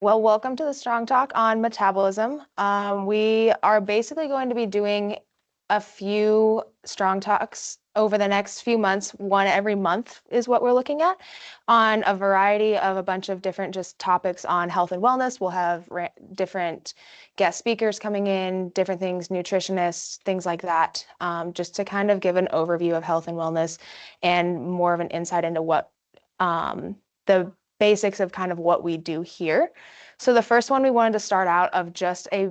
Well, welcome to the Strong Talk on metabolism. We are basically going to be doing a few Strong Talks over the next few months. One every month is what we're looking at on a variety of a bunch of different just topics on health and wellness. We'll have different guest speakers coming in, different things, nutritionists, things like that, just to kind of give an overview of health and wellness and more of an insight into what the basics of kind of what we do here. So the first one we wanted to start out of just a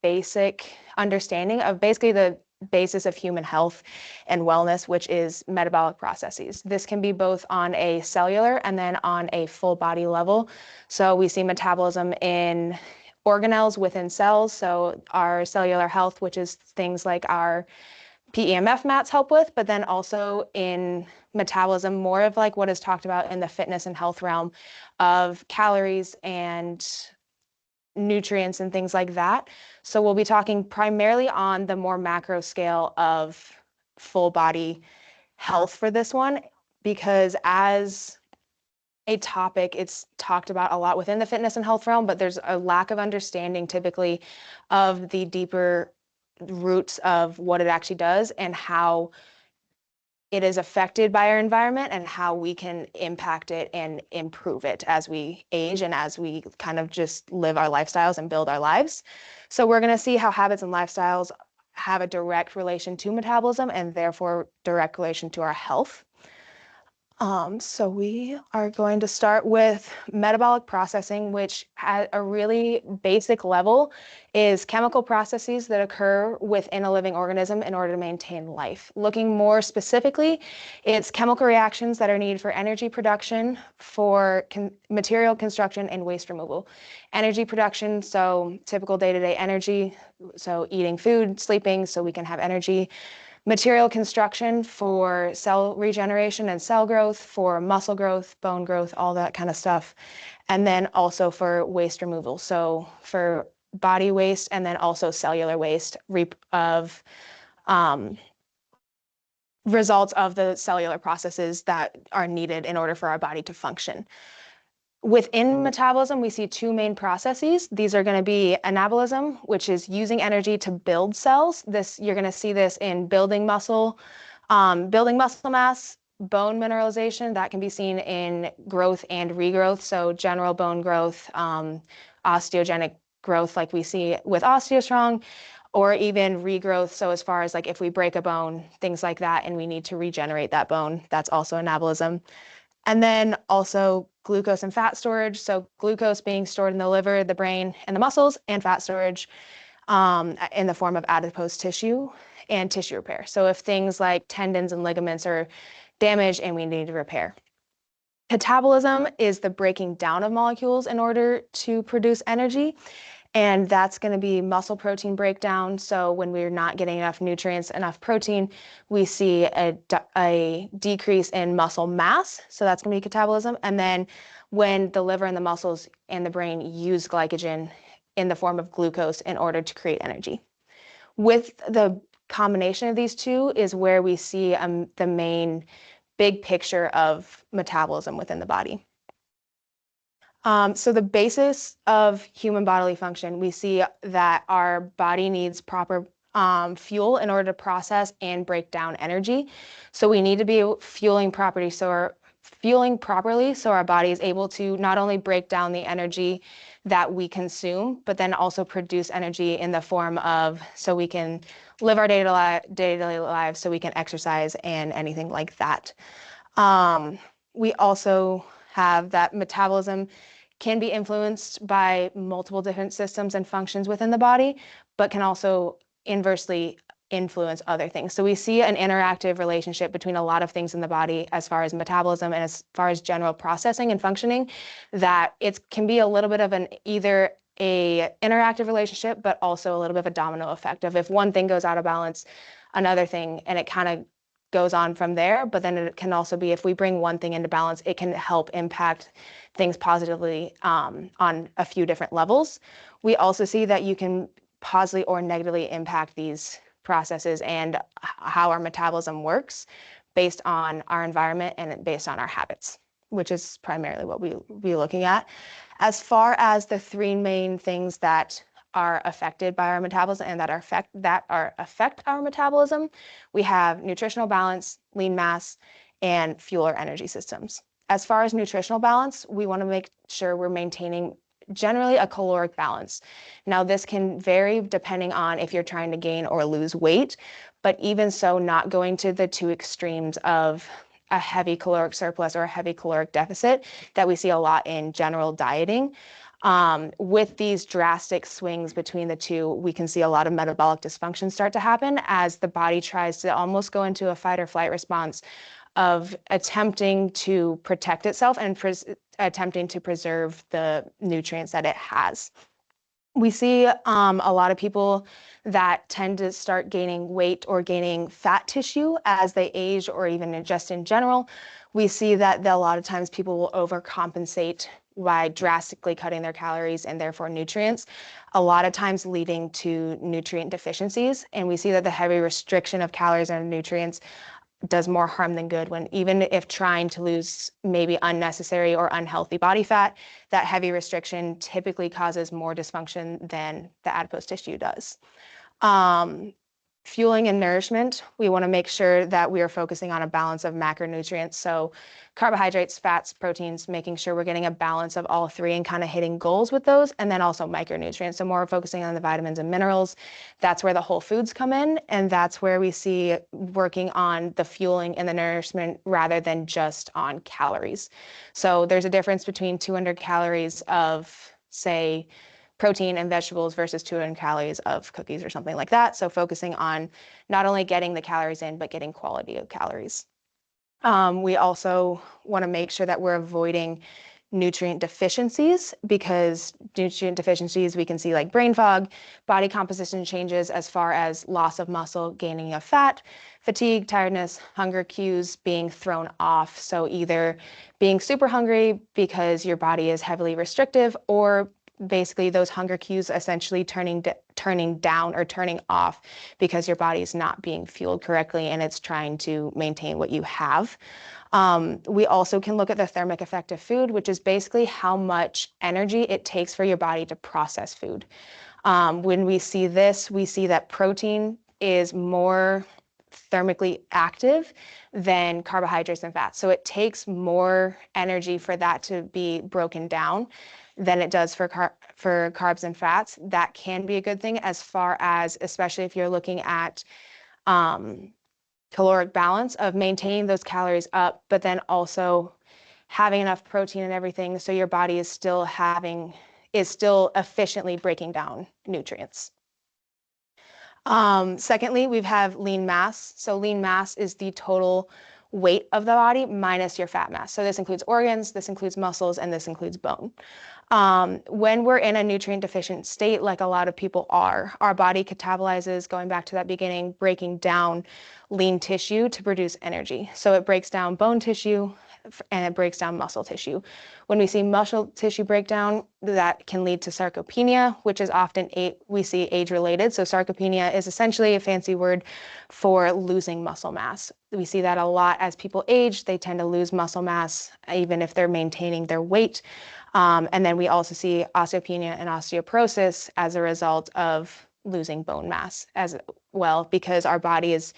basic understanding of basically the basis of human health and wellness, which is metabolic processes. This can be both on a cellular and then on a full body level. So we see metabolism in organelles within cells. So our cellular health, which is things like our PEMF mats help with, but then also in metabolism, more of like what is talked about in the fitness and health realm of calories and nutrients and things like that. So we'll be talking primarily on the more macro scale of full body health for this one, because as a topic, it's talked about a lot within the fitness and health realm, but there's a lack of understanding typically of the deeper roots of what it actually does and how it is affected by our environment and how we can impact it and improve it as we age and as we kind of just live our lifestyles and build our lives. So we're going to see how habits and lifestyles have a direct relation to metabolism and therefore direct relation to our health. So we are going to start with metabolic processing, which at a really basic level is chemical processes that occur within a living organism in order to maintain life. Looking more specifically, it's chemical reactions that are needed for energy production, for material construction, and waste removal. Energy production, so typical day-to-day energy, so eating food, sleeping, so we can have energy. Material construction for cell regeneration and cell growth, for muscle growth, bone growth, all that kind of stuff. And then also for waste removal. So for body waste and then also cellular waste of results of the cellular processes that are needed in order for our body to function. Within metabolism, we see two main processes. These are going to be anabolism, which is using energy to build cells. You're going to see this in building muscle mass, bone mineralization. That can be seen in growth and regrowth. So general bone growth, osteogenic growth, like we see with OsteoStrong, or even regrowth. So as far as like if we break a bone, things like that, and we need to regenerate that bone, that's also anabolism. And then also glucose and fat storage. So glucose being stored in the liver, the brain, and the muscles, and fat storage in the form of adipose tissue and tissue repair. So if things like tendons and ligaments are damaged and we need to repair. Catabolism is the breaking down of molecules in order to produce energy. And that's going to be muscle protein breakdown. So when we're not getting enough nutrients, enough protein, we see a decrease in muscle mass. So that's going to be catabolism. And then when the liver and the muscles and the brain use glycogen in the form of glucose in order to create energy. With the combination of these two is where we see the main big picture of metabolism within the body. So the basis of human bodily function, we see that our body needs proper fuel in order to process and break down energy. So we need to be fueling properly so our body is able to not only break down the energy that we consume, but then also produce energy in the form of so we can live our day-to-day lives, so we can exercise and anything like that. We also have that metabolism can be influenced by multiple different systems and functions within the body, but can also inversely influence other things. So we see an interactive relationship between a lot of things in the body as far as metabolism and as far as general processing and functioning, that it can be a little bit of either a interactive relationship, but also a little bit of a domino effect of if one thing goes out of balance, another thing, and it kind of goes on from there. But then it can also be if we bring one thing into balance, it can help impact things positively on a few different levels. We also see that you can positively or negatively impact these processes and how our metabolism works based on our environment and based on our habits, which is primarily what we'll be looking at. As far as the three main things that are affected by our metabolism and that affect our metabolism, we have nutritional balance, lean mass, and fuel or energy systems. As far as nutritional balance, we want to make sure we're maintaining generally a caloric balance. Now, this can vary depending on if you're trying to gain or lose weight, but even so, not going to the two extremes of a heavy caloric surplus or a heavy caloric deficit that we see a lot in general dieting. With these drastic swings between the two, we can see a lot of metabolic dysfunction start to happen as the body tries to almost go into a fight or flight response of attempting to protect itself and attempting to preserve the nutrients that it has. We see a lot of people that tend to start gaining weight or gaining fat tissue as they age, or even just in general. We see that a lot of times people will overcompensate by drastically cutting their calories and therefore nutrients, a lot of times leading to nutrient deficiencies. And we see that the heavy restriction of calories and nutrients does more harm than good, when even if trying to lose maybe unnecessary or unhealthy body fat, that heavy restriction typically causes more dysfunction than the adipose tissue does. Fueling and nourishment, we want to make sure that we are focusing on a balance of macronutrients. So carbohydrates, fats, proteins, making sure we're getting a balance of all three and kind of hitting goals with those. And then also micronutrients. So more focusing on the vitamins and minerals. That's where the whole foods come in. And that's where we see working on the fueling and the nourishment rather than just on calories. So there's a difference between 200 calories of, say, protein and vegetables versus 200 calories of cookies or something like that. So focusing on not only getting the calories in, but getting quality of calories. We also want to make sure that we're avoiding nutrient deficiencies, because nutrient deficiencies we can see like brain fog, body composition changes as far as loss of muscle, gaining of fat, fatigue, tiredness, hunger cues being thrown off. So either being super hungry because your body is heavily restrictive, or basically those hunger cues essentially turning down or turning off because your body is not being fueled correctly and it's trying to maintain what you have. We also can look at the thermic effect of food, which is basically how much energy it takes for your body to process food. When we see this, we see that protein is more thermically active than carbohydrates and fats. So it takes more energy for that to be broken down than it does for carbs and fats. That can be a good thing, as far as, especially if you're looking at caloric balance of maintaining those calories up, but then also having enough protein and everything so your body is still efficiently breaking down nutrients. Secondly, we have lean mass. So lean mass is the total weight of the body minus your fat mass. So this includes organs, this includes muscles, and this includes bone. When we're in a nutrient deficient state, like a lot of people are, our body catabolizes, going back to that beginning, breaking down lean tissue to produce energy. So it breaks down bone tissue and it breaks down muscle tissue. When we see muscle tissue breakdown, that can lead to sarcopenia, which is often we see age-related. So sarcopenia is essentially a fancy word for losing muscle mass. We see that a lot as people age. They tend to lose muscle mass even if they're maintaining their weight. And then we also see osteopenia and osteoporosis as a result of losing bone mass as well, because our body is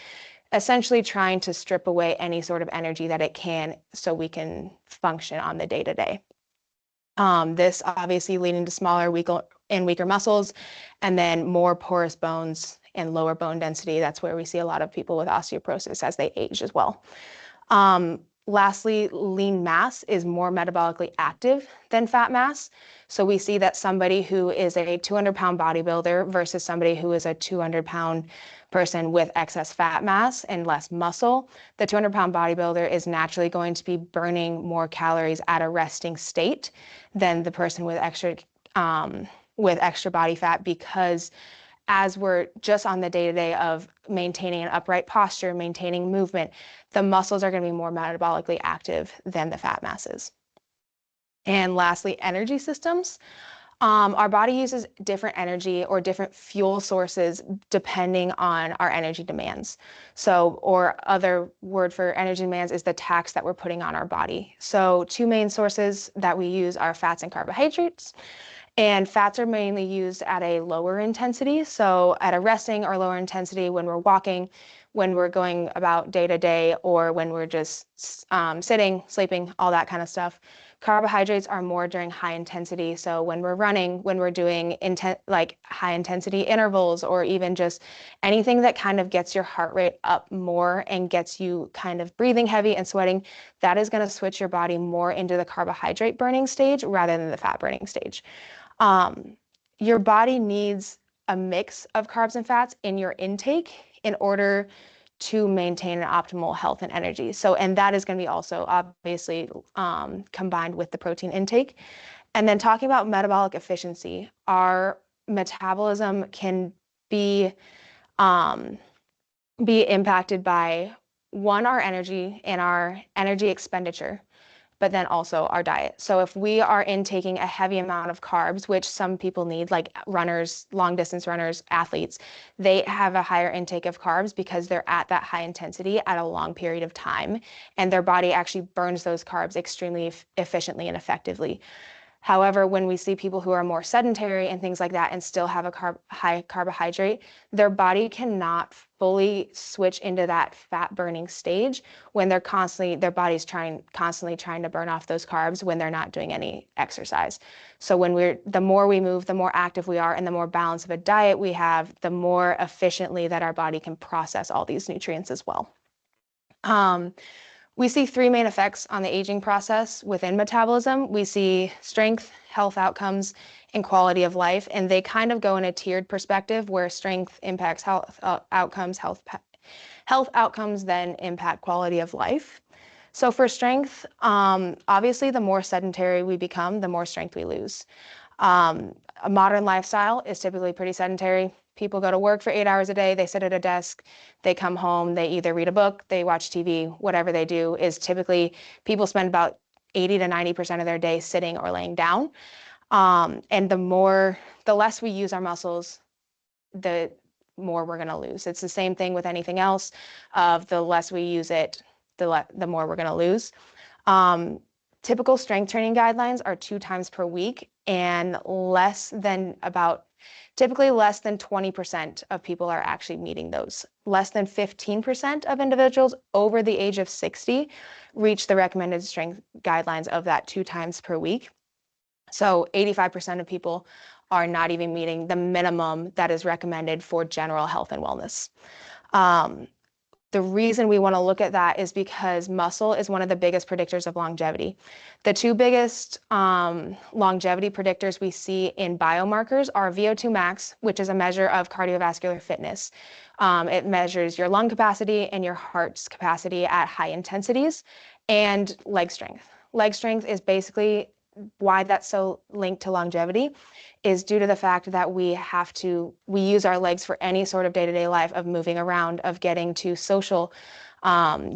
essentially trying to strip away any sort of energy that it can so we can function on the day-to-day. This obviously leading to smaller, weaker muscles, and then more porous bones and lower bone density. That's where we see a lot of people with osteoporosis as they age as well. Lastly, lean mass is more metabolically active than fat mass. So we see that somebody who is a 200-pound bodybuilder versus somebody who is a 200-pound person with excess fat mass and less muscle, the 200-pound bodybuilder is naturally going to be burning more calories at a resting state than the person with extra body fat, because as we're just on the day-to-day of maintaining an upright posture, maintaining movement, the muscles are going to be more metabolically active than the fat masses. And lastly, energy systems. Our body uses different energy or different fuel sources depending on our energy demands. So, or other word for energy demands is the tax that we're putting on our body. So, two main sources that we use are fats and carbohydrates. And fats are mainly used at a lower intensity. So, at a resting or lower intensity when we're walking, when we're going about day to day, or when we're just sitting, sleeping, all that kind of stuff. Carbohydrates are more during high intensity. So when we're running, when we're doing like high intensity intervals, or even just anything that kind of gets your heart rate up more and gets you kind of breathing heavy and sweating, that is going to switch your body more into the carbohydrate burning stage rather than the fat burning stage. Your body needs a mix of carbs and fats in your intake in order to maintain an optimal health and energy. So, and that is going to be also obviously combined with the protein intake. And then talking about metabolic efficiency, our metabolism can be impacted by one, our energy and our energy expenditure, but then also our diet. So if we are intaking a heavy amount of carbs, which some people need, like runners, long distance runners, athletes, they have a higher intake of carbs because they're at that high intensity at a long period of time, and their body actually burns those carbs extremely efficiently and effectively. However, when we see people who are more sedentary and things like that and still have a high carbohydrate, their body cannot fully switch into that fat burning stage when their body's constantly trying to burn off those carbs when they're not doing any exercise. So the more we move, the more active we are, and the more balance of a diet we have, the more efficiently that our body can process all these nutrients as well. We see three main effects on the aging process within metabolism. We see strength, health outcomes, and quality of life, and they kind of go in a tiered perspective where strength impacts health outcomes, health outcomes then impact quality of life. So for strength, obviously the more sedentary we become, the more strength we lose. A modern lifestyle is typically pretty sedentary. People go to work for 8 hours a day, they sit at a desk, they come home, they either read a book, they watch TV, whatever they do is typically people spend about 80 to 90% of their day sitting or laying down. And the less we use our muscles, the more we're going to lose. It's the same thing with anything else. The less we use it, the more we're going to lose. Typical strength training guidelines are 2 times per week, and typically less than 20% of people are actually meeting those. Less than 15% of individuals over the age of 60 reach the recommended strength guidelines of that 2 times per week. So 85% of people are not even meeting the minimum that is recommended for general health and wellness. The reason we want to look at that is because muscle is one of the biggest predictors of longevity. The 2 biggest longevity predictors we see in biomarkers are VO2 max, which is a measure of cardiovascular fitness. It measures your lung capacity and your heart's capacity at high intensities, and leg strength. Leg strength is basically why that's so linked to longevity is due to the fact that we use our legs for any sort of day-to-day life of moving around, of getting to social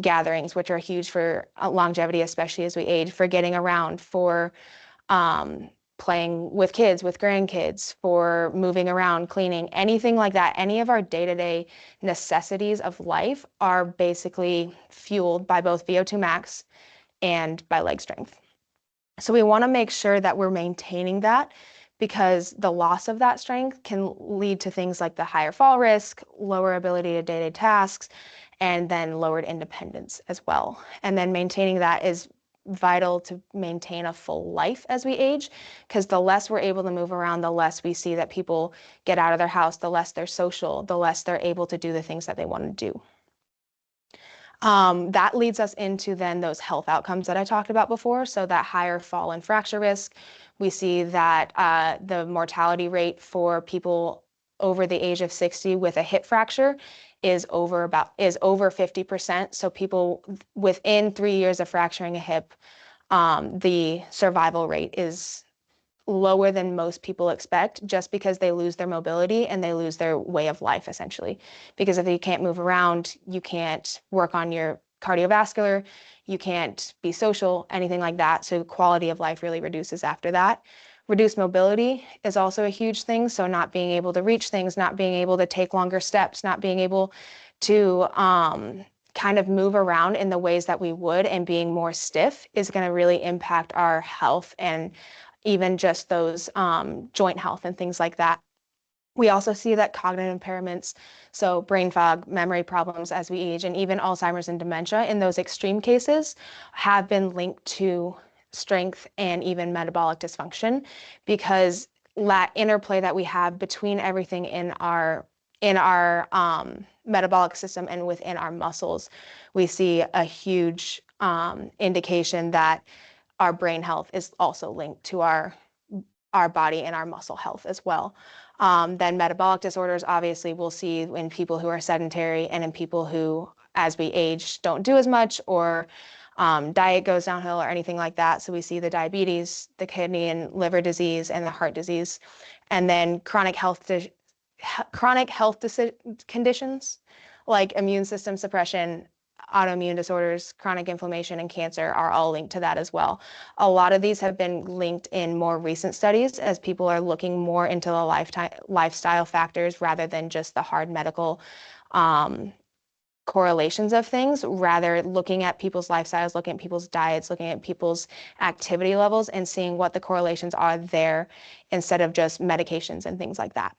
gatherings, which are huge for longevity, especially as we age, for getting around, for playing with kids, with grandkids, for moving around, cleaning, anything like that. Any of our day-to-day necessities of life are basically fueled by both VO2 max and by leg strength. So we want to make sure that we're maintaining that, because the loss of that strength can lead to things like the higher fall risk, lower ability to day-to-day tasks, and then lowered independence as well. And then maintaining that is vital to maintain a full life as we age, because the less we're able to move around, the less we see that people get out of their house, the less they're social, the less they're able to do the things that they want to do. That leads us into then those health outcomes that I talked about before. So that higher fall and fracture risk, we see that the mortality rate for people over the age of 60 with a hip fracture is over 50%. So people within 3 years of fracturing a hip, the survival rate is lower than most people expect, just because they lose their mobility and they lose their way of life, essentially. Because if you can't move around, you can't work on your cardiovascular, you can't be social, anything like that. So quality of life really reduces after that. Reduced mobility is also a huge thing. So not being able to reach things, not being able to take longer steps, not being able to kind of move around in the ways that we would, and being more stiff is going to really impact our health and even just those joint health and things like that. We also see that cognitive impairments, so brain fog, memory problems as we age, and even Alzheimer's and dementia in those extreme cases have been linked to strength and even metabolic dysfunction, because that interplay that we have between everything in our metabolic system and within our muscles, we see a huge indication that our brain health is also linked to our body and our muscle health as well. Then metabolic disorders, obviously, we'll see in people who are sedentary and in people who, as we age, don't do as much, or diet goes downhill or anything like that. So we see the diabetes, the kidney and liver disease, and the heart disease. And then chronic health conditions like immune system suppression, autoimmune disorders, chronic inflammation, and cancer are all linked to that as well. A lot of these have been linked in more recent studies as people are looking more into the lifestyle factors rather than just the hard medical correlations of things, rather looking at people's lifestyles, looking at people's diets, looking at people's activity levels, and seeing what the correlations are there instead of just medications and things like that.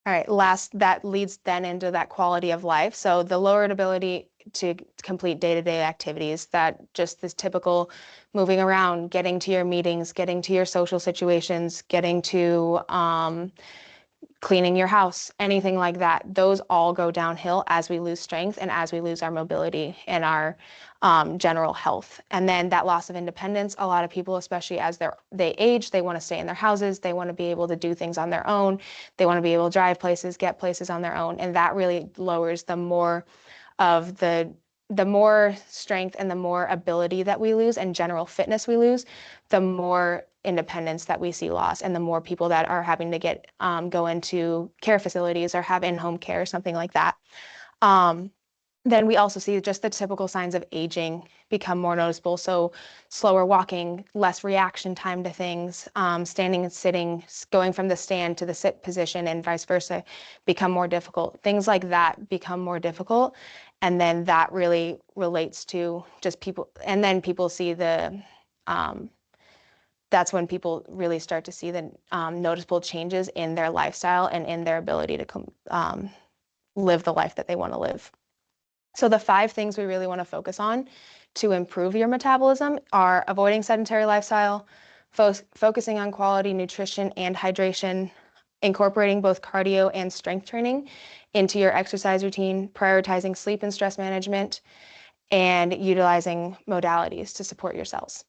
All right, that leads then into that quality of life. So the lowered ability to complete day-to-day activities, that just this typical moving around, getting to your meetings, getting to your social situations, getting to cleaning your house, anything like that, those all go downhill as we lose strength and as we lose our mobility and our general health. And then that loss of independence, a lot of people, especially as they age, they want to stay in their houses, they want to be able to do things on their own, they want to be able to drive places, get places on their own, and that really lowers the more strength and the more ability that we lose and general fitness we lose, the more independence that we see lost, and the more people that are having to go into care facilities or have in-home care or something like that. Then we also see just the typical signs of aging become more noticeable. So slower walking, less reaction time to things, standing and sitting, going from the stand to the sit position and vice versa become more difficult. Things like that become more difficult. And then that really relates to just people. And then people see that's when people really start to see the noticeable changes in their lifestyle and in their ability to live the life that they want to live. So the 5 things we really want to focus on to improve your metabolism are avoiding sedentary lifestyle, focusing on quality nutrition and hydration, incorporating both cardio and strength training into your exercise routine, prioritizing sleep and stress management, and utilizing modalities to support your cells.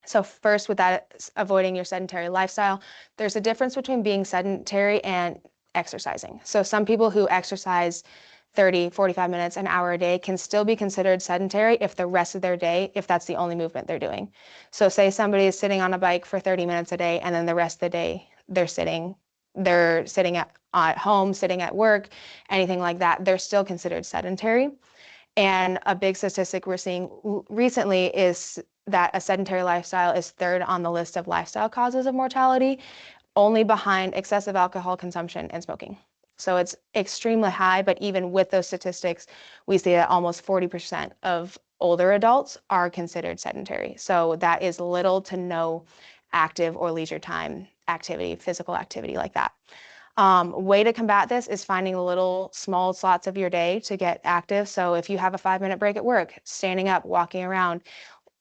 So first, with that, avoiding your sedentary lifestyle, there's a difference between being sedentary and exercising. So some people who exercise 30, 45 minutes, an hour a day can still be considered sedentary if the rest of their day, if that's the only movement they're doing. So say somebody is sitting on a bike for 30 minutes a day, and then the rest of the day they're sitting at home, sitting at work, anything like that, they're still considered sedentary. And a big statistic we're seeing recently is that a sedentary lifestyle is 3rd on the list of lifestyle causes of mortality, only behind excessive alcohol consumption and smoking. So it's extremely high, but even with those statistics, we see that almost 40% of older adults are considered sedentary. So that is little to no active or leisure time activity, physical activity like that. Way to combat this is finding little small slots of your day to get active. So if you have a 5-minute break at work, standing up, walking around,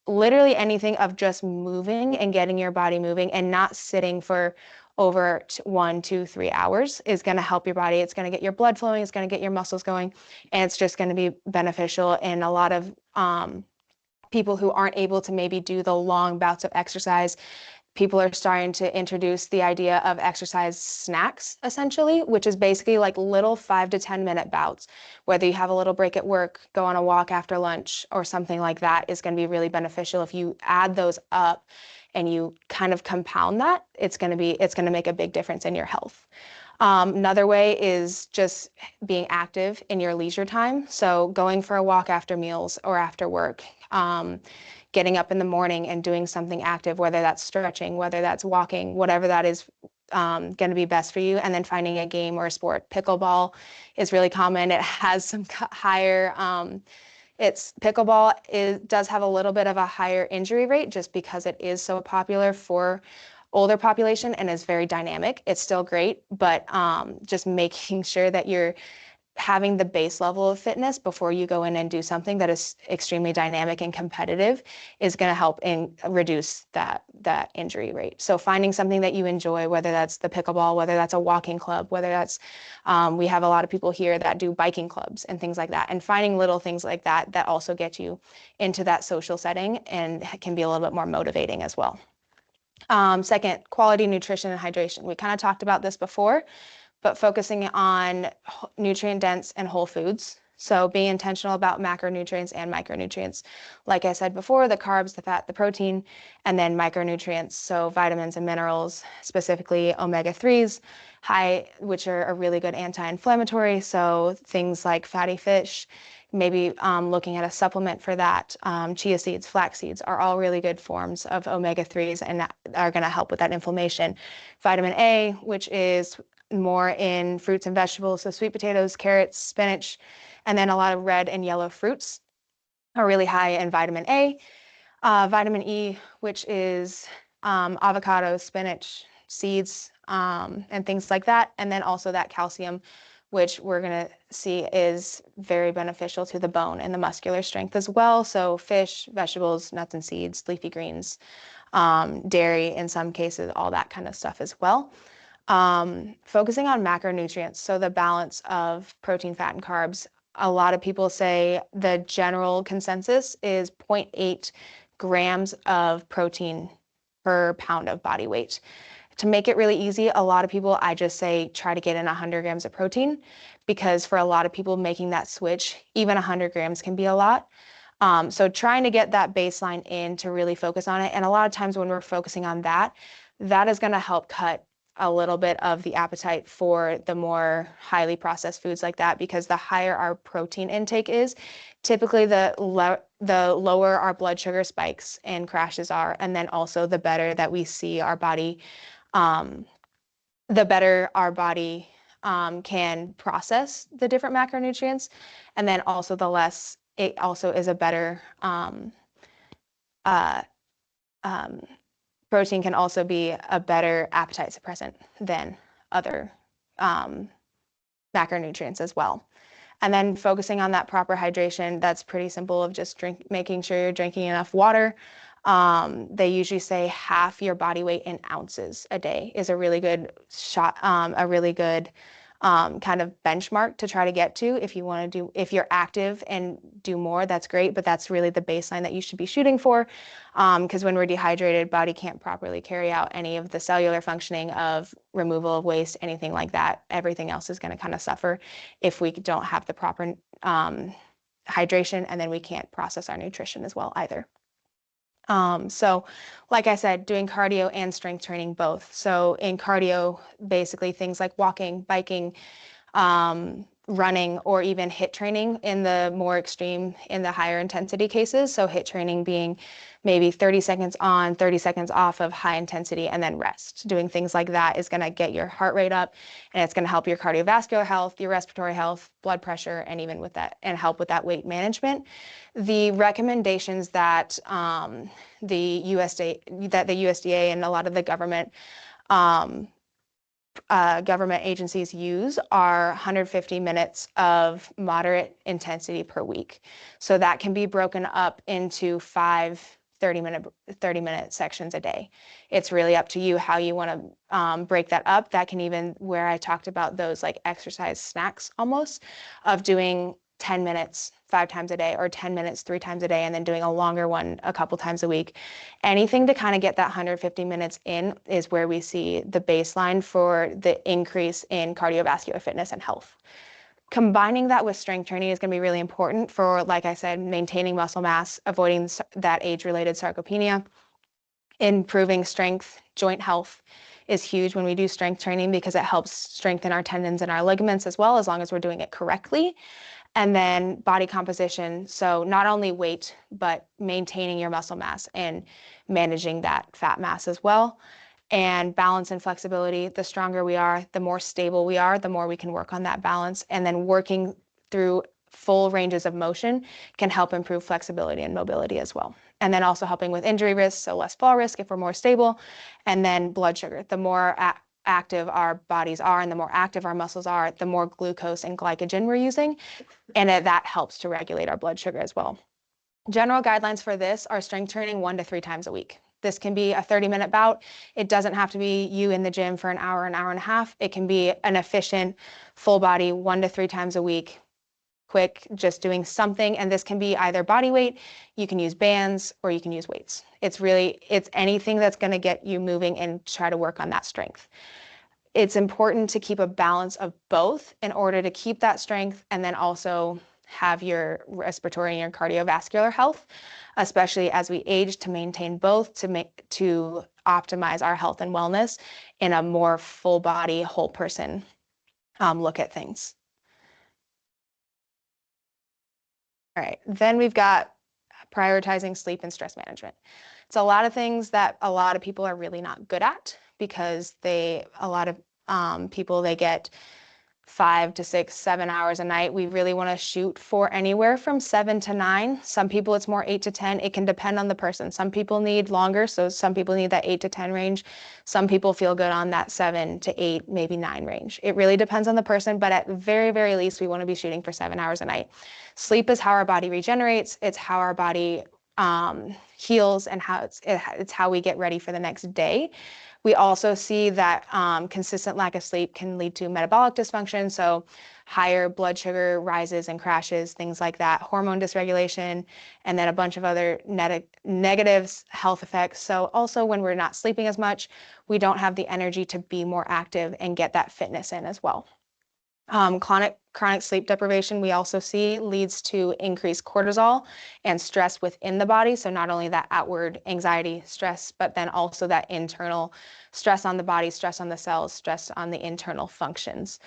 literally anything of just moving and getting your body moving and not sitting for over 1, 2, 3 hours is going to help your body. It's going to get your blood flowing. It's going to get your muscles going, and it's just going to be beneficial. And a lot of people who aren't able to maybe do the long bouts of exercise, people are starting to introduce the idea of exercise snacks, essentially, which is basically like little 5 to 10 minute bouts. Whether you have a little break at work, go on a walk after lunch, or something like that is going to be really beneficial. If you add those up and you kind of compound that, it's going to make a big difference in your health. Another way is just being active in your leisure time. So going for a walk after meals or after work, getting up in the morning and doing something active, whether that's stretching, whether that's walking, whatever that is going to be best for you, and then finding a game or a sport. Pickleball is really common. It has some higher, does have a little bit of a higher injury rate just because it is so popular for older population and is very dynamic. It's still great, but just making sure that you're having the base level of fitness before you go in and do something that is extremely dynamic and competitive is going to help reduce that injury rate. So finding something that you enjoy, whether that's the pickleball, whether that's a walking club, whether that's we have a lot of people here that do biking clubs and things like that, and finding little things like that that also get you into that social setting and can be a little bit more motivating as well. Second, quality nutrition and hydration. We kind of talked about this before, but focusing on nutrient dense and whole foods. So being intentional about macronutrients and micronutrients. Like I said before, the carbs, the fat, the protein, and then micronutrients. So vitamins and minerals, specifically omega-3s, which are a really good anti-inflammatory. So things like fatty fish, maybe looking at a supplement for that. Chia seeds, flax seeds are all really good forms of omega-3s and are going to help with that inflammation. Vitamin A, which is more in fruits and vegetables, so sweet potatoes, carrots, spinach, and then a lot of red and yellow fruits are really high in vitamin A. Vitamin E, which is avocado, spinach, seeds, and things like that. And then also that calcium, which we're going to see is very beneficial to the bone and the muscular strength as well. So fish, vegetables, nuts and seeds, leafy greens, dairy in some cases, all that kind of stuff as well. Focusing on macronutrients, so the balance of protein, fat, and carbs. A lot of people say the general consensus is 0.8 grams of protein per pound of body weight. To make it really easy, a lot of people, I just say try to get in 100 grams of protein, because for a lot of people making that switch, even 100 grams can be a lot. So trying to get that baseline in to really focus on it. And a lot of times when we're focusing on that, that is going to help cut a little bit of the appetite for the more highly processed foods like that, because the higher our protein intake is, typically the lower our blood sugar spikes and crashes are, and then also the better that we see our body, the better our body can process the different macronutrients, and then also the less it also is a better protein can also be a better appetite suppressant than other macronutrients as well. And then focusing on that proper hydration, that's pretty simple, of just making sure you're drinking enough water. They usually say half your body weight in ounces a day is a really good shot, a really good kind of benchmark to try to get to. If you want to do, if you're active and do more, that's great, but that's really the baseline that you should be shooting for. Because when we're dehydrated, body can't properly carry out any of the cellular functioning of removal of waste, anything like that. Everything else is going to kind of suffer if we don't have the proper hydration, and then we can't process our nutrition as well either. So like I said, doing cardio and strength training both. So in cardio, basically things like walking, biking, running, or even HIIT training in the more extreme, in the higher intensity cases. So HIIT training being maybe 30 seconds on, 30 seconds off of high intensity, and then rest. Doing things like that is going to get your heart rate up, and it's going to help your cardiovascular health, your respiratory health, blood pressure, and even with that, and help with that weight management. The recommendations that the USDA and a lot of the government agencies use are 150 minutes of moderate intensity per week. So that can be broken up into 5 30-minute sections a day. It's really up to you how you want to break that up. That can even, where I talked about those like exercise snacks almost, of doing 10 minutes 5 times a day, or 10 minutes 3 times a day, and then doing a longer one a couple times a week. Anything to kind of get that 150 minutes in is where we see the baseline for the increase in cardiovascular fitness and health. Combining that with strength training is going to be really important for, like I said, maintaining muscle mass, avoiding that age-related sarcopenia, improving strength, joint health is huge when we do strength training, because it helps strengthen our tendons and our ligaments as well, as long as we're doing it correctly. And then body composition. So not only weight, but maintaining your muscle mass and managing that fat mass as well. And balance and flexibility. The stronger we are, the more stable we are, the more we can work on that balance. And then working through full ranges of motion can help improve flexibility and mobility as well. And then also helping with injury risk, so less fall risk if we're more stable. And then blood sugar. The more active our bodies are and the more active our muscles are, the more glucose and glycogen we're using. And that helps to regulate our blood sugar as well. General guidelines for this are strength training 1 to 3 times a week. This can be a 30-minute bout. It doesn't have to be you in the gym for an hour and a half. It can be an efficient full body 1 to 3 times a week, quick, just doing something. And this can be either body weight, you can use bands, or you can use weights. It's anything that's going to get you moving and try to work on that strength. It's important to keep a balance of both in order to keep that strength and then also have your respiratory and your cardiovascular health, especially as we age, to maintain both, to optimize our health and wellness in a more full body, whole person look at things. All right, then we've got prioritizing sleep and stress management. It's a lot of things that a lot of people are really not good at because a lot of people, they get 5 to 6, 7 hours a night. We really want to shoot for anywhere from 7 to 9. Some people it's more 8 to 10. It can depend on the person. Some people need longer, so some people need that 8 to 10 range. Some people feel good on that 7 to 8, maybe 9 range. It really depends on the person, but at the very, very least, we want to be shooting for 7 hours a night. Sleep is how our body regenerates. It's how our body heals, and how it's how we get ready for the next day. We also see that consistent lack of sleep can lead to metabolic dysfunction, so higher blood sugar rises and crashes, things like that, hormone dysregulation, and then a bunch of other negative health effects. So also when we're not sleeping as much, we don't have the energy to be more active and get that fitness in as well. Chronic sleep deprivation, we also see, leads to increased cortisol and stress within the body. So not only that outward anxiety, stress, but then also that internal stress on the body, stress on the cells, stress on the internal functions.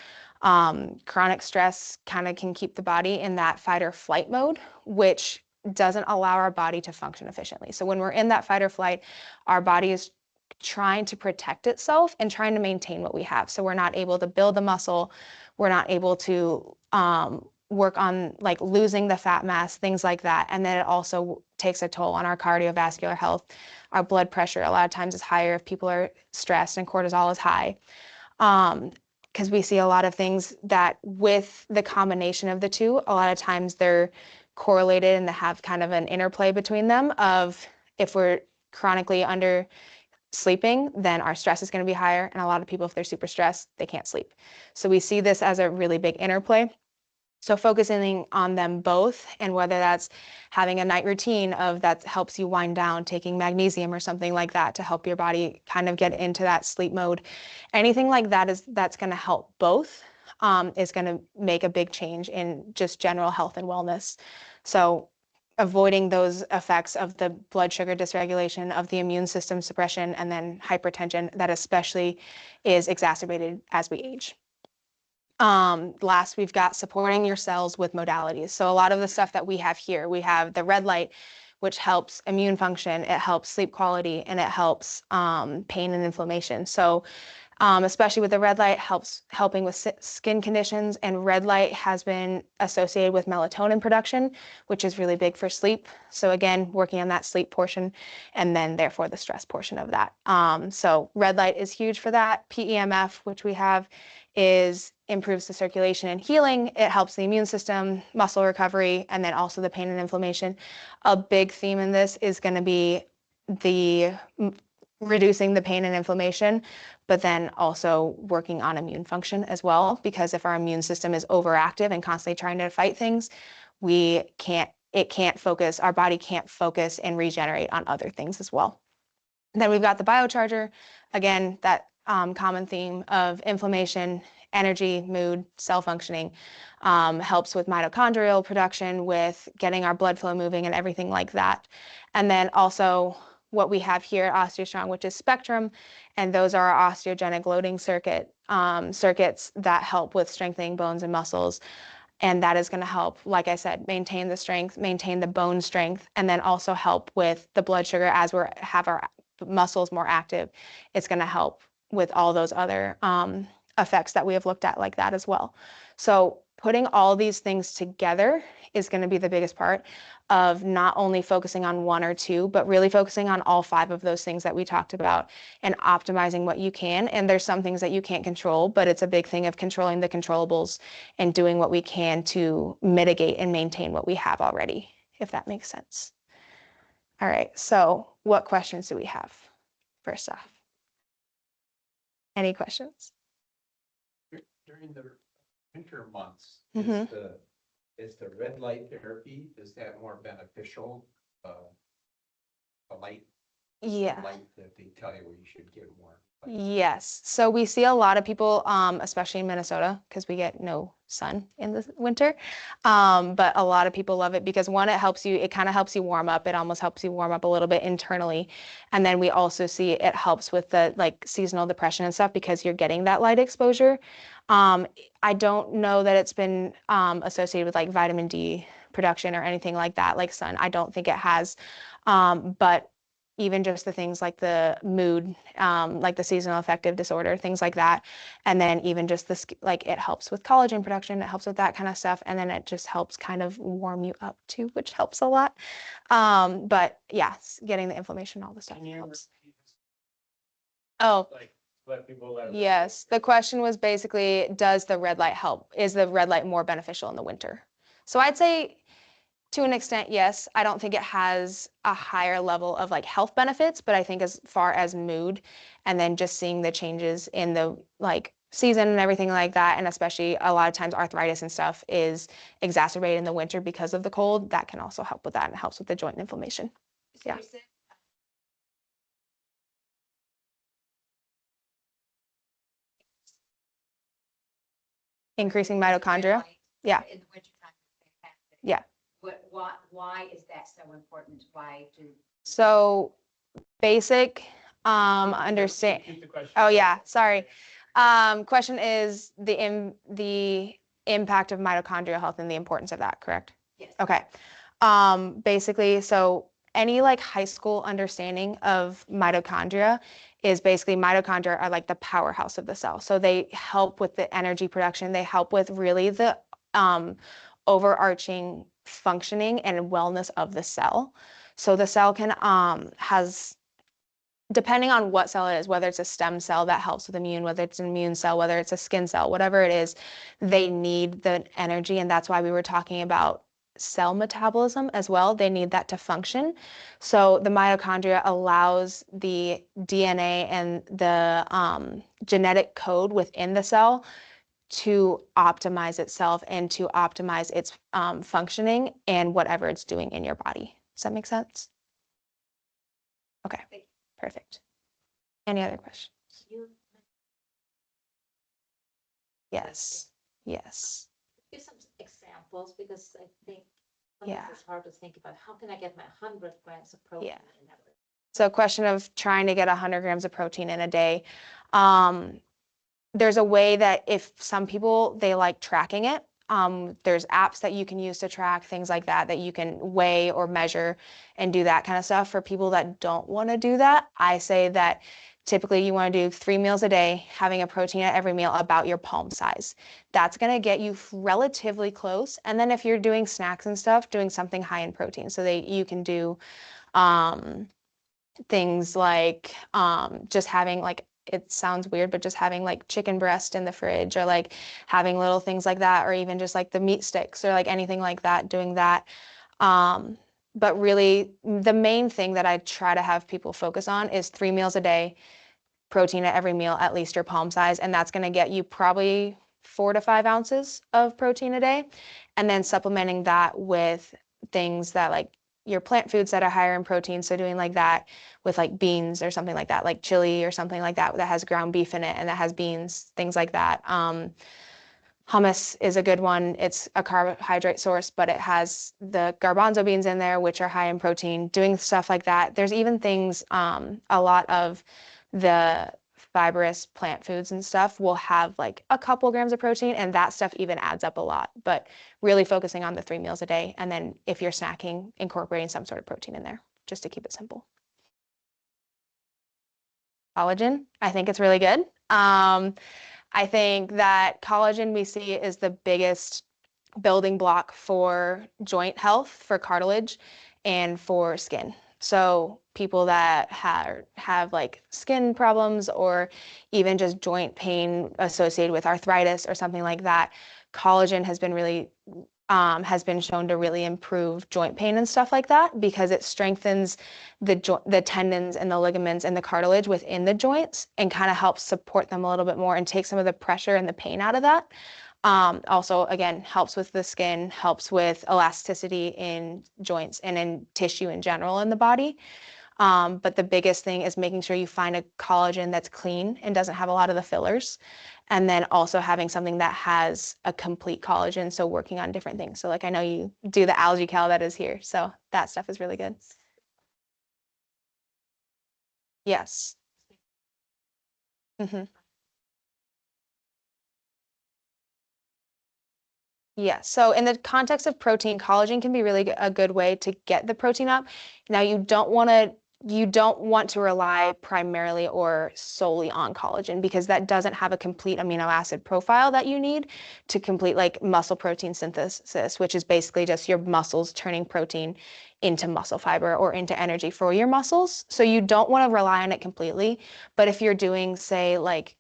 Chronic stress kind of can keep the body in that fight or flight mode, which doesn't allow our body to function efficiently. So when we're in that fight or flight, our body is trying to protect itself and trying to maintain what we have. So we're not able to build the muscle. We're not able to work on like losing the fat mass, things like that. And then it also takes a toll on our cardiovascular health. Our blood pressure a lot of times is higher if people are stressed, and cortisol is high. Because we see a lot of things that with the combination of the two, a lot of times they're correlated and they have kind of an interplay between them of if we're chronically under sleeping, then our stress is going to be higher. And a lot of people, if they're super stressed, they can't sleep. So we see this as a really big interplay. So focusing on them both, and whether that's having a night routine of that helps you wind down, taking magnesium or something like that to help your body kind of get into that sleep mode, anything like that that's going to help both, is going to make a big change in just general health and wellness. So avoiding those effects of the blood sugar dysregulation, of the immune system suppression, and then hypertension that especially is exacerbated as we age. Last, we've got supporting your cells with modalities. So a lot of the stuff that we have here, we have the red light, which helps immune function, it helps sleep quality, and it helps pain and inflammation. So especially with the red light, helping with skin conditions, and red light has been associated with melatonin production, which is really big for sleep. So again, working on that sleep portion, and then therefore the stress portion of that. So red light is huge for that. PEMF, which we have, improves the circulation and healing. It helps the immune system, muscle recovery, and then also the pain and inflammation. A big theme in this is going to be the reducing the pain and inflammation, but then also working on immune function as well, because if our immune system is overactive and constantly trying to fight things, it can't focus, our body can't focus and regenerate on other things as well. And then we've got the biocharger, again, that common theme of inflammation, energy, mood, cell functioning, helps with mitochondrial production, with getting our blood flow moving and everything like that. And then also what we have here at OsteoStrong, which is Spectrum, and those are our osteogenic loading circuits that help with strengthening bones and muscles. And that is going to help, like I said, maintain the strength, maintain the bone strength, and then also help with the blood sugar as we have our muscles more active. It's going to help with all those other effects that we have looked at like that as well. So putting all these things together is going to be the biggest part of not only focusing on one or two, but really focusing on all five of those things that we talked about and optimizing what you can. And there's some things that you can't control, but it's a big thing of controlling the controllables and doing what we can to mitigate and maintain what we have already, if that makes sense. All right, so what questions do we have first off? Any questions? During the winter months, Mhm. is the red light therapy, is that more beneficial? The light Yeah. that they tell you you should get more. Yes. So we see a lot of people, especially in Minnesota, because we get no sun in the winter. But a lot of people love it because one, it kind of helps you warm up. It almost helps you warm up a little bit internally. And then we also see it helps with the like seasonal depression and stuff because you're getting that light exposure. I don't know that it's been associated with like vitamin D production or anything like that, like sun. I don't think it has. But even just the things like the mood, like the seasonal affective disorder, things like that. And then even just like it helps with collagen production, it helps with that kind of stuff. And then it just helps kind of warm you up too, which helps a lot. But yes, getting the inflammation, all the stuff helps. Oh, Like let people yes. The question was basically, does the red light help? Is the red light more beneficial in the winter? So I'd say to an extent, yes. I don't think it has a higher level of like health benefits, but I think as far as mood and then just seeing the changes in the like season and everything like that, and especially a lot of times arthritis and stuff is exacerbated in the winter because of the cold, that can also help with that and it helps with the joint inflammation. Yeah. Increasing mitochondria. Yeah. In the wintertime, it's fantastic. Yeah. Why is that so important? Why do? So basic understand. Oh yeah, sorry. Question is the impact of mitochondrial health and the importance of that, correct? Yes. Okay. Basically, so any like high school understanding of mitochondria is basically mitochondria are like the powerhouse of the cell. So they help with the energy production. They help with really the overarching functioning and wellness of the cell. So the cell can has depending on what cell it is, whether it's a stem cell that helps with immune, whether it's an immune cell, whether it's a skin cell, whatever it is, they need the energy. And that's why we were talking about cell metabolism as well. They need that to function. So the mitochondria allows the DNA and the genetic code within the cell to optimize itself and to optimize its functioning and whatever it's doing in your body. Does that make sense? Okay, perfect. Any other questions? Yes, yes. Give some examples because I think Yeah. sometimes it's hard to think about how can I get my 100 grams of protein Yeah. in that way. So question of trying to get 100 grams of protein in a day. There's a way that if some people, they like tracking it. There's apps that you can use to track things like that, that you can weigh or measure and do that kind of stuff. For people that don't want to do that, I say that typically you want to do 3 meals a day, having a protein at every meal about your palm size. That's going to get you relatively close. And then if you're doing snacks and stuff, doing something high in protein so that you can do things like just having like, it sounds weird, but just having like chicken breast in the fridge or like having little things like that, or even just like the meat sticks or like anything like that, doing that. But really the main thing that I try to have people focus on is 3 meals a day, protein at every meal, at least your palm size. And that's going to get you probably 4 to 5 ounces of protein a day. And then supplementing that with things that like your plant foods that are higher in protein. So doing like that with like beans or something like that, like chili or something like that that has ground beef in it and that has beans, things like that. Hummus is a good one. It's a carbohydrate source, but it has the garbanzo beans in there, which are high in protein. Doing stuff like that. There's even things, a lot of the fibrous plant foods and stuff will have like a couple grams of protein, and that stuff even adds up a lot. But really focusing on the 3 meals a day, and then if you're snacking, incorporating some sort of protein in there, just to keep it simple. Collagen, I think it's really good. I think that collagen we see is the biggest building block for joint health, for cartilage, and for skin. So people that have like skin problems or even just joint pain associated with arthritis or something like that, collagen has been shown to really improve joint pain and stuff like that because it strengthens the tendons and the ligaments and the cartilage within the joints and kind of helps support them a little bit more and take some of the pressure and the pain out of that. Also, again, helps with the skin, helps with elasticity in joints and in tissue in general in the body. But the biggest thing is making sure you find a collagen that's clean and doesn't have a lot of the fillers. And then also having something that has a complete collagen, so working on different things. So like I know you do the algae cal that is here, so that stuff is really good. Yes. Mm-hmm. Yeah, so in the context of protein, collagen can be really a good way to get the protein up. Now you don't want to rely primarily or solely on collagen because that doesn't have a complete amino acid profile that you need to complete like muscle protein synthesis, which is basically just your muscles turning protein into muscle fiber or into energy for your muscles. So you don't want to rely on it completely, but if you're doing, say, like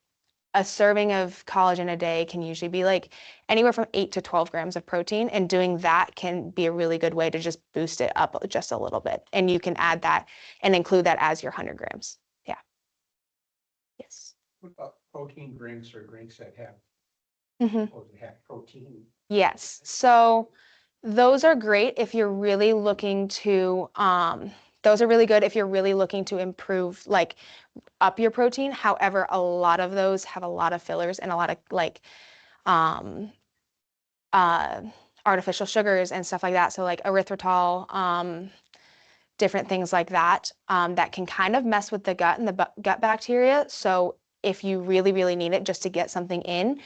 a serving of collagen a day can usually be like anywhere from 8 to 12 grams of protein, and doing that can be a really good way to just boost it up just a little bit. And you can add that and include that as your 100 grams. Yeah. Yes. What about protein drinks or drinks that have, Mm-hmm. have protein? Yes. So those are great if you're really looking to, those are really good if you're really looking to improve, like up your protein. However, a lot of those have a lot of fillers and a lot of like um, uh, artificial sugars and stuff like that. So like erythritol, different things like that, that can kind of mess with the gut and the gut bacteria. So if you really, really need it just to get something in,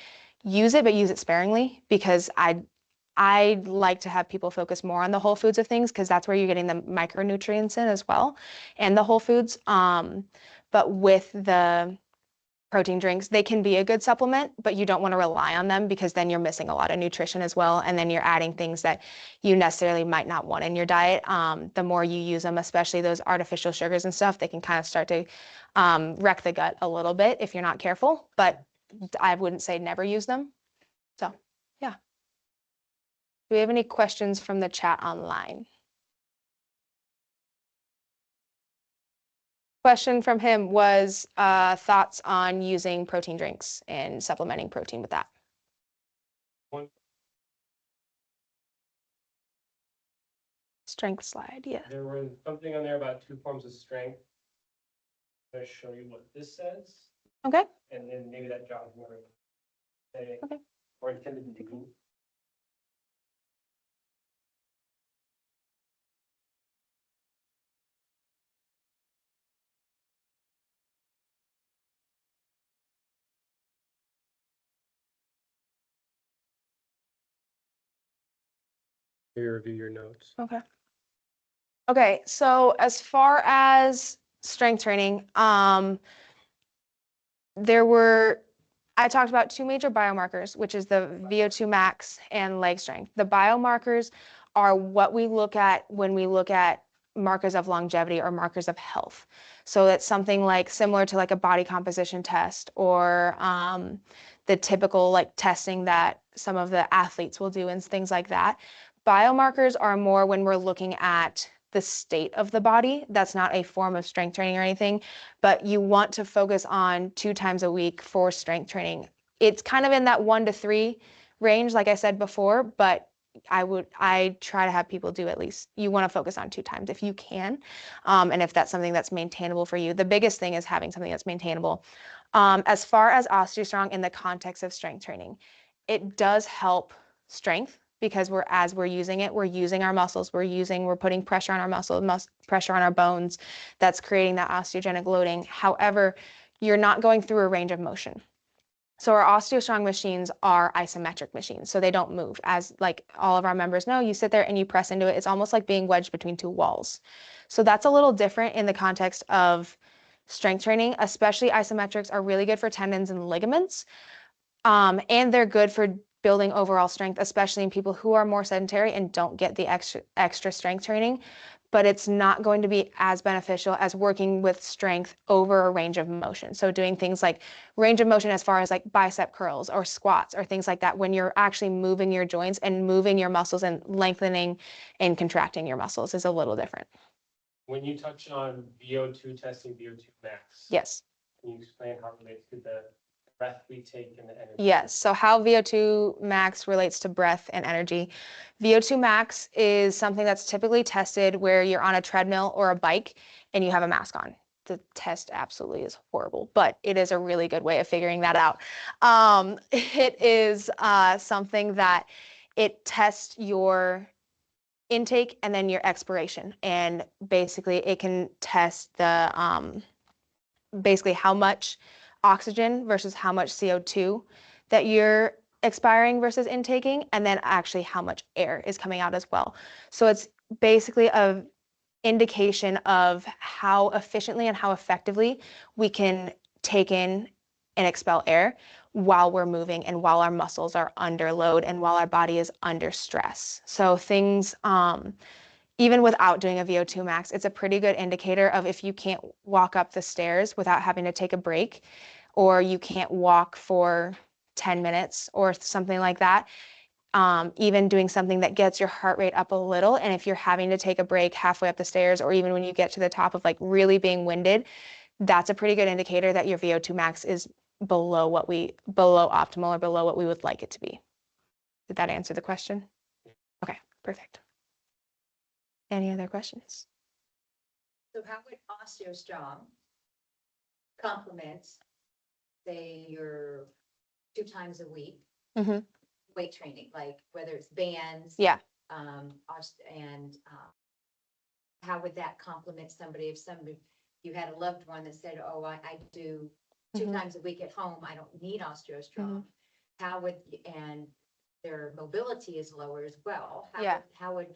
use it, but use it sparingly because I like to have people focus more on the whole foods of things because that's where you're getting the micronutrients in as well and the whole foods. But with the protein drinks, they can be a good supplement, but you don't want to rely on them because then you're missing a lot of nutrition as well. And then you're adding things that you necessarily might not want in your diet. The more you use them, especially those artificial sugars and stuff, they can kind of start to wreck the gut a little bit if you're not careful. But I wouldn't say never use them. So, yeah. Do we have any questions from the chat online? Question from him was thoughts on using protein drinks and supplementing protein with that. Strength slide, yeah. There was something on there about 2 forms of strength. I'm going to show you what this says, Okay. and then maybe that jogs my memory. Say, Okay. or intended to do. You review your notes. Okay. Okay, so as far as strength training, I talked about 2 major biomarkers, which is the VO2 max and leg strength. The biomarkers are what we look at when we look at markers of longevity or markers of health. So it's something like similar to like a body composition test or the typical like testing that some of the athletes will do and things like that. Biomarkers are more when we're looking at the state of the body. That's not a form of strength training or anything, but you want to focus on 2 times a week for strength training. It's kind of in that 1 to 3 range, like I said before, but I try to have people do at least, you want to focus on 2 times if you can. And if that's something that's maintainable for you, the biggest thing is having something that's maintainable. As far as OsteoStrong in the context of strength training, it does help strength because as we're using it, we're using our muscles, we're putting pressure on our pressure on our bones. That's creating that osteogenic loading. However, you're not going through a range of motion. So our OsteoStrong machines are isometric machines, so they don't move. As like all of our members know, you sit there and you press into it. It's almost like being wedged between two walls. So that's a little different in the context of strength training, especially isometrics are really good for tendons and ligaments. And they're good for building overall strength, especially in people who are more sedentary and don't get the extra strength training. But it's not going to be as beneficial as working with strength over a range of motion. So doing things like range of motion as far as like bicep curls or squats or things like that, when you're actually moving your joints and moving your muscles and lengthening and contracting your muscles is a little different. When you touch on VO2 testing, VO2 max. Yes. Can you explain how it relates to the breath we take and the energy? Yes. So how VO2 max relates to breath and energy. VO2 max is something that's typically tested where you're on a treadmill or a bike and you have a mask on. The test absolutely is horrible, but it is a really good way of figuring that out. It is something that it tests your intake and then your expiration. And basically it can test the basically how much oxygen versus how much CO2 that you're expiring versus intaking, and then actually how much air is coming out as well. So it's basically a indication of how efficiently and how effectively we can take in and expel air while we're moving and while our muscles are under load and while our body is under stress. So things even without doing a VO2 max, it's a pretty good indicator of if you can't walk up the stairs without having to take a break, or you can't walk for 10 minutes or something like that. Even doing something that gets your heart rate up a little. And if you're having to take a break halfway up the stairs, or even when you get to the top of like really being winded, that's a pretty good indicator that your VO2 max is below optimal or below what we would like it to be. Did that answer the question? Okay, perfect. Any other questions? So how would OsteoStrong complement, say, your 2 times a week Mhm. weight training, like whether it's bands? Yeah. And how would that complement somebody if you had a loved one that said, oh, I do 2 Mhm. times a week at home, I don't need OsteoStrong. How would, and their mobility is lower as well. Yeah. How would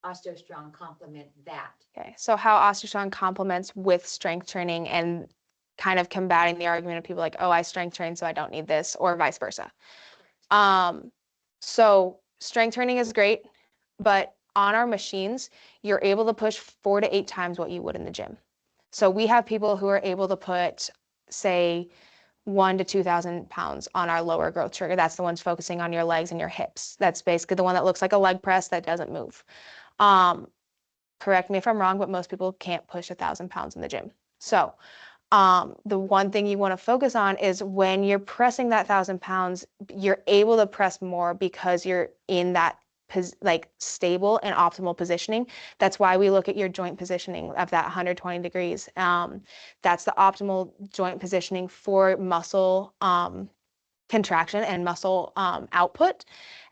OsteoStrong complement that? Okay, so how OsteoStrong complements with strength training and kind of combating the argument of people like, oh, I strength train, so I don't need this, or vice versa. So strength training is great, but on our machines, you're able to push 4 to 8 times what you would in the gym. So we have people who are able to put, say, 1 to 2,000 pounds on our lower growth trigger. That's the ones focusing on your legs and your hips. That's basically the one that looks like a leg press that doesn't move. Correct me if I'm wrong, but most people can't push 1,000 pounds in the gym. So the one thing you want to focus on is when you're pressing that 1,000 pounds, you're able to press more because you're in that like stable and optimal positioning. That's why we look at your joint positioning of that 120 degrees. That's the optimal joint positioning for muscle contraction and muscle output.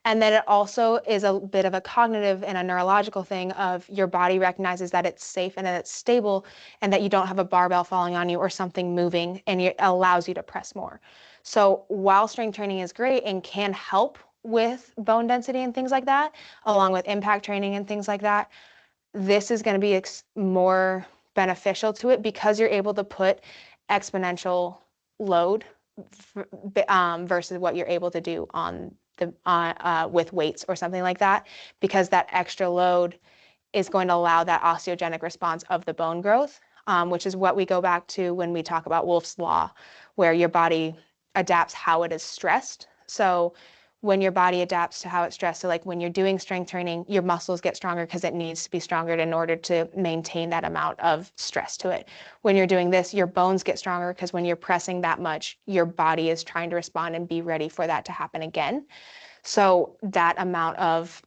And then it also is a bit of a cognitive and a neurological thing of your body recognizes that it's safe and that it's stable and that you don't have a barbell falling on you or something moving, and it allows you to press more. So while strength training is great and can help with bone density and things like that, along with impact training and things like that, this is going to be more beneficial to it because you're able to put exponential load versus what you're able to do on the with weights or something like that, because that extra load is going to allow that osteogenic response of the bone growth, which is what we go back to when we talk about Wolff's Law, where your body adapts how it is stressed. So when your body adapts to how it's stressed, so like when you're doing strength training, your muscles get stronger because it needs to be stronger in order to maintain that amount of stress to it. When you're doing this, your bones get stronger because when you're pressing that much, your body is trying to respond and be ready for that to happen again. So that amount of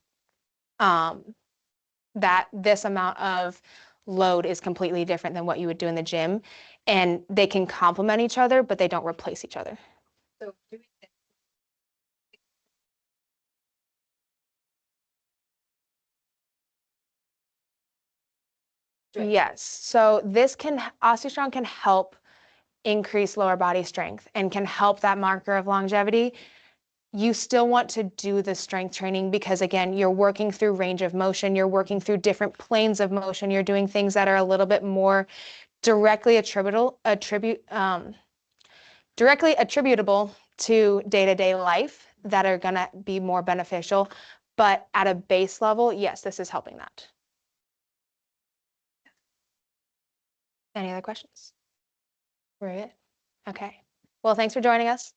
this amount of load is completely different than what you would do in the gym, and they can complement each other, but they don't replace each other. So doing that. Yes. So this OsteoStrong can help increase lower body strength and can help that marker of longevity, you still want to do the strength training because, again, you're working through range of motion, you're working through different planes of motion, you're doing things that are a little bit more directly attributable to day-to-day life that are going to be more beneficial. But at a base level, yes, this is helping that. Any other questions? We're good? Okay. Well, thanks for joining us.